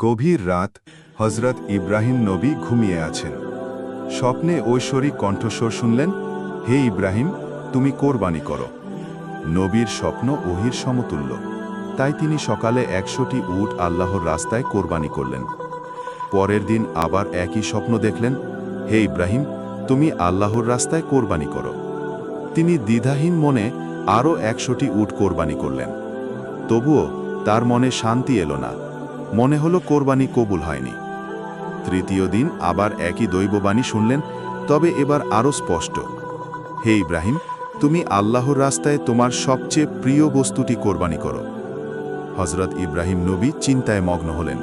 গভীর রাত, হজরত ইব্রাহিম নবী ঘুমিয়ে আছেন। স্বপ্নে ঐশ্বরিক কণ্ঠস্বর শুনলেন, হে ইব্রাহিম, তুমি কোরবানি করো। নবীর স্বপ্ন ওহির সমতুল্য, তাই তিনি সকালে ১০০টি উট আল্লাহর রাস্তায় কোরবানি করলেন। পরের দিন আবার একই স্বপ্ন দেখলেন, হে ইব্রাহিম, তুমি আল্লাহর রাস্তায় কোরবানি করো। তিনি দ্বিধাহীন মনে আরও ১০০টি উট কোরবানি করলেন। তবুও তার মনে শান্তি এলো না, মনে হলো কোরবানি কবুল হয়নি। তৃতীয় দিন আবার একই দৈববাণী শুনলেন, তবে এবার আরও স্পষ্ট, হে ইব্রাহিম, তুমি আল্লাহর রাস্তায় তোমার সবচেয়ে প্রিয় বস্তুটি কোরবানি করো। হজরত ইব্রাহিম নবী চিন্তায় মগ্ন হলেন।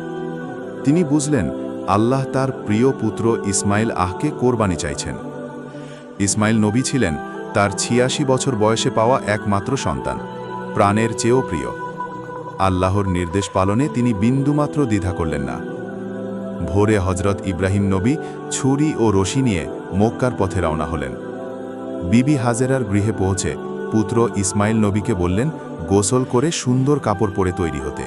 তিনি বুঝলেন আল্লাহ তার প্রিয় পুত্র ইসমাইল আহকে কোরবানি চাইছেন। ইসমাইল নবী ছিলেন তার ৮৬ বছর বয়সে পাওয়া একমাত্র সন্তান, প্রাণের চেয়েও প্রিয়। আল্লাহর নির্দেশ পালনে তিনি বিন্দুমাত্র দ্বিধা করলেন না। ভোরে হজরত ইব্রাহিম নবী ছুরি ও রশি নিয়ে মক্কার পথে রওনা হলেন। বিবি হাজেরার গৃহে পৌঁছে পুত্র ইসমাইল নবীকে বললেন গোসল করে সুন্দর কাপড় পরে তৈরি হতে,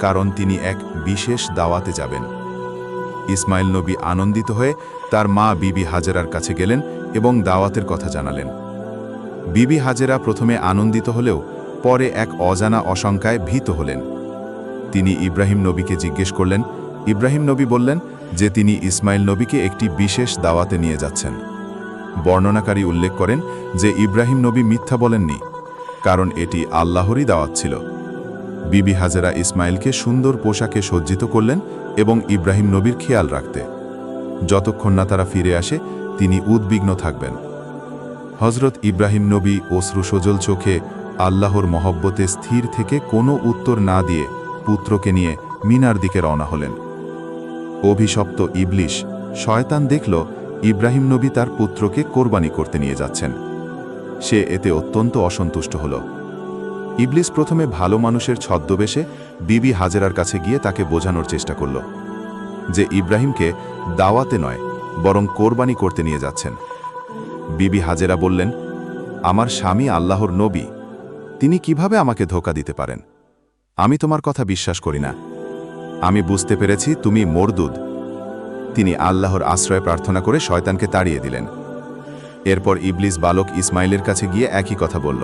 কারণ তিনি এক বিশেষ দাওয়াতে যাবেন। ইসমাইল নবী আনন্দিত হয়ে তার মা বিবি হাজেরার কাছে গেলেন এবং দাওয়াতের কথা জানালেন। বিবি হাজেরা প্রথমে আনন্দিত হলেও পরে এক অজানা আশঙ্কায় ভীত হলেন। তিনি ইব্রাহিম নবীকে জিজ্ঞেস করলেন। ইব্রাহিম নবী বললেন যে তিনি ইসমাইল নবীকে একটি বিশেষ দাওয়াতে নিয়ে যাচ্ছেন। বর্ণনাকারী উল্লেখ করেন যে ইব্রাহিম নবী মিথ্যা বলেননি, কারণ এটি আল্লাহরই দাওয়াত ছিল। বিবি হাজেরা ইসমাইলকে সুন্দর পোশাকে সজ্জিত করলেন এবং ইব্রাহিম নবীর খেয়াল রাখতে, যতক্ষণ না তারা ফিরে আসে তিনি উদ্বিগ্ন থাকবেন। হজরত ইব্রাহিম নবী অশ্রুসজল চোখে আল্লাহর মহব্বতে স্থির থেকে কোনো উত্তর না দিয়ে পুত্রকে নিয়ে মিনার দিকে রওনা হলেন। অভিশপ্ত ইবলিশ শয়তান দেখল ইব্রাহিম নবী তার পুত্রকে কোরবানি করতে নিয়ে যাচ্ছেন। সে এতে অত্যন্ত অসন্তুষ্ট হল। ইবলিস প্রথমে ভালো মানুষের ছদ্মবেশে বিবি হাজেরার কাছে গিয়ে তাকে বোঝানোর চেষ্টা করল যে ইব্রাহিমকে দাওয়াতে নয় বরং কোরবানি করতে নিয়ে যাচ্ছেন। বিবি হাজেরা বললেন, আমার স্বামী আল্লাহর নবী, তিনি কিভাবে আমাকে ধোঁকা দিতে পারেন? আমি তোমার কথা বিশ্বাস করি না। আমি বুঝতে পেরেছি তুমি মরদুদ। তিনি আল্লাহর আশ্রয় প্রার্থনা করে শয়তানকে তাড়িয়ে দিলেন। এরপর ইবলিস বালক ইসমাইলের কাছে গিয়ে একই কথা বলল।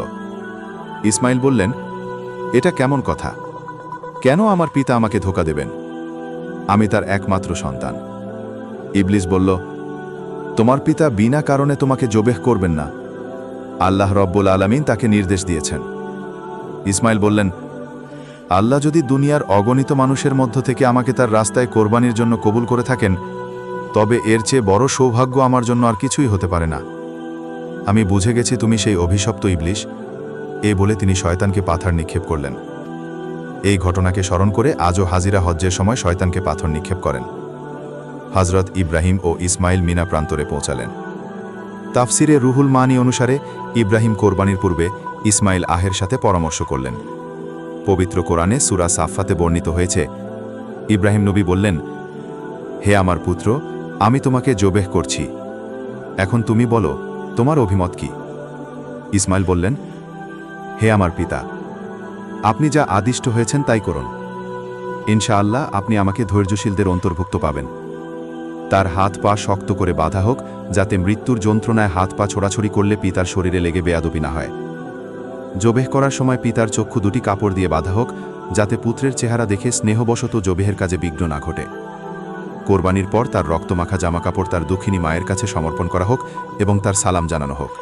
ইসমাইল বললেন, এটা কেমন কথা? কেন আমার পিতা আমাকে ধোঁকা দেবেন? আমি তার একমাত্র সন্তান। ইবলিস বলল, তোমার পিতা বিনা কারণে তোমাকে জবেহ করবেন না। আল্লাহ রব্বুল আলামিন তাকে নির্দেশ দিয়েছেন। ইসমাইল বললেন, আল্লাহ যদি দুনিয়ার অগণিত মানুষের মধ্য থেকে আমাকে তার রাস্তায় কোরবানির জন্য কবুল করে থাকেন, তবে এর চেয়ে বড় সৌভাগ্য আমার জন্য আর কিছুই হতে পারে না। আমি বুঝে গেছি তুমি সেই অভিশপ্ত ইবলিশ। এ বলে তিনি শয়তানকে পাথর নিক্ষেপ করলেন। এই ঘটনাকে স্মরণ করে আজও হাজিরা হজ্জের সময় শয়তানকে পাথর নিক্ষেপ করেন। হজরত ইব্রাহিম ও ইসমাইল মিনা প্রান্তরে পৌঁছালেন। তাফসিরে রুহুল মানি অনুসারে ইব্রাহিম কোরবানির পূর্বে ইসমাইল আহের সাথে পরামর্শ করলেন। পবিত্র কোরআনে সূরা সাফফাতে বর্ণিত হয়েছে, ইব্রাহিম নবী বললেন, হে আমার পুত্র, আমি তোমাকে জবেহ করছি। এখন তুমি বলো তোমার অভিমত কি? ইসমাইল বললেন, হে আমার পিতা, আপনি যা আদিষ্ট হয়েছেন তাই করুন। ইনশাআল্লাহ আপনি আমাকে ধৈর্যশীলদের অন্তর্ভুক্ত পাবেন। তার হাত পা শক্ত করে বাঁধা হোক, যাতে মৃত্যুর যন্ত্রণায় হাত পা ছোড়াছড়ি করলে পিতার শরীরে লেগে বেয়াদবি না হয়। জবেহ করার সময় পিতার চক্ষু দুটি কাপড় দিয়ে বাঁধা হোক, যাতে পুত্রের চেহারা দেখে স্নেহবশত জবেহের কাজে বিঘ্ন না ঘটে। কোরবানির পর তার রক্তমাখা জামাকাপড় তার দুঃখিনী মায়ের কাছে সমর্পণ করা হোক এবং তার সালাম জানানো হোক।